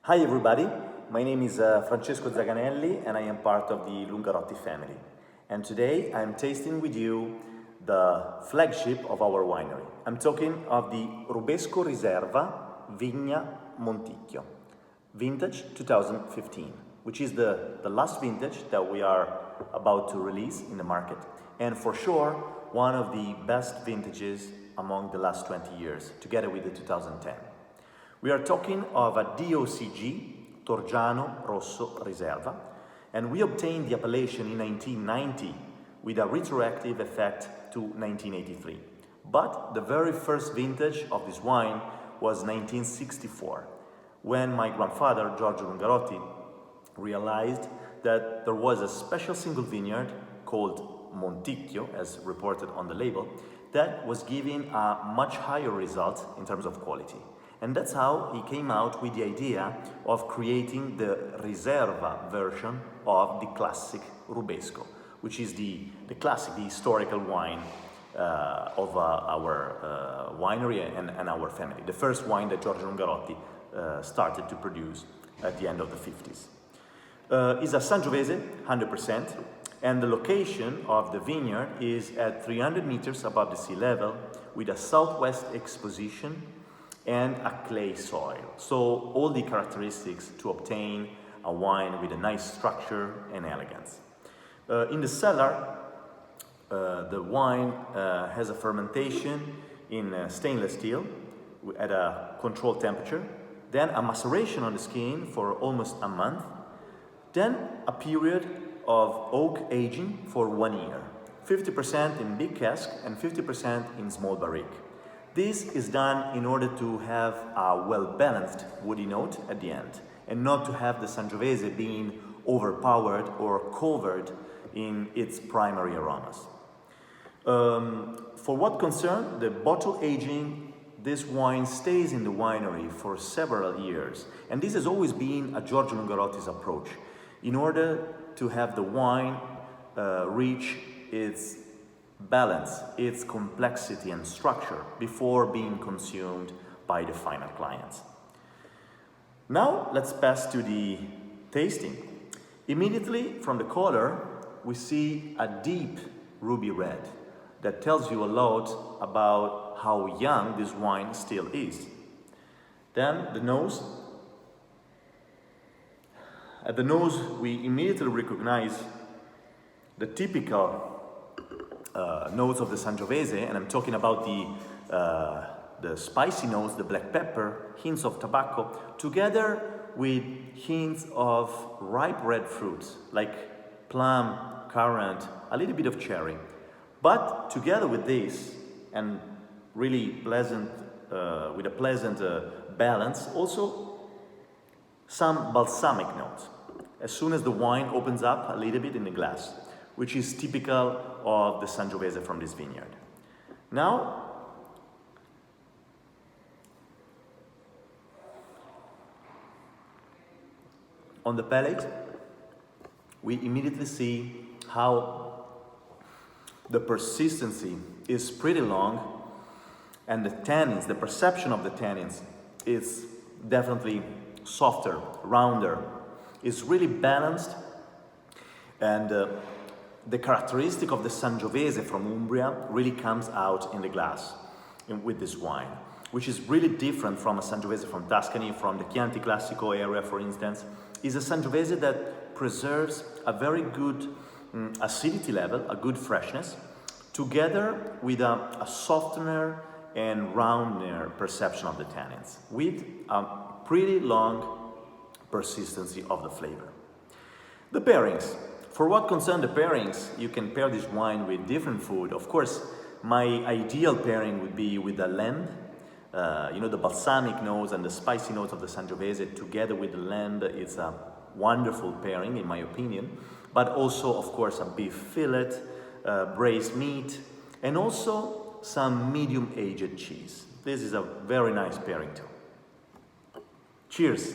Hi everybody, my name is Francesco Zaganelli and I am part of the Lungarotti family. And today I'm tasting with you the flagship of our winery. I'm talking of the Rubesco Riserva Vigna Monticchio, vintage 2015, which is the last vintage that we are about to release in the market. And for sure, one of the best vintages among the last 20 years, together with the 2010. We are talking of a DOCG, Torgiano Rosso Riserva, and we obtained the appellation in 1990 with a retroactive effect to 1983. But the very first vintage of this wine was 1964, when my grandfather, Giorgio Lungarotti, realized that there was a special single vineyard called Monticchio, as reported on the label, that was giving a much higher result in terms of quality. And that's how he came out with the idea of creating the Riserva version of the classic Rubesco, which is the classic, the historical wine of our winery and our family. The first wine that Giorgio Lungarotti started to produce at the end of the 50s. It's a Sangiovese, 100%, and the location of the vineyard is at 300 meters above the sea level with a southwest exposition and a clay soil. So all the characteristics to obtain a wine with a nice structure and elegance. In the cellar, the wine has a fermentation in stainless steel at a controlled temperature, then a maceration on the skin for almost a month, then a period of oak aging for 1 year, 50% in big cask and 50% in small barrique. This is done in order to have a well-balanced woody note at the end and not to have the Sangiovese being overpowered or covered in its primary aromas. For what concerns the bottle aging, this wine stays in the winery for several years, and this has always been a Giorgio Lungarotti's approach in order to have the wine reach its balance, its complexity and structure before being consumed by the final clients. Now let's pass to the tasting. Immediately from the color, we see a deep ruby red that tells you a lot about how young this wine still is. Then the nose. At the nose, we immediately recognize the typical notes of the Sangiovese, and I'm talking about the spicy notes, the black pepper, hints of tobacco, together with hints of ripe red fruits like plum, currant, a little bit of cherry. But together with this, and really pleasant, with a pleasant balance, also some balsamic notes, as soon as the wine opens up a little bit in the glass, which is typical of the Sangiovese from this vineyard. Now, on the palate, we immediately see how the persistency is pretty long, and the tannins, the perception of the tannins is definitely softer, rounder. It's really balanced, and the characteristic of the Sangiovese from Umbria really comes out in the glass with this wine, which is really different from a Sangiovese from Tuscany, from the Chianti Classico area, for instance. Is a Sangiovese that preserves a very good acidity level, a good freshness, together with a softener and rounder perception of the tannins, with a pretty long persistency of the flavor. The pairings. For what concerns the pairings, you can pair this wine with different food. Of course, my ideal pairing would be with the lamb. The balsamic notes and the spicy notes of the Sangiovese together with the lamb. It's a wonderful pairing, in my opinion. But also, of course, a beef fillet, braised meat, and also some medium-aged cheese. This is a very nice pairing too. Cheers!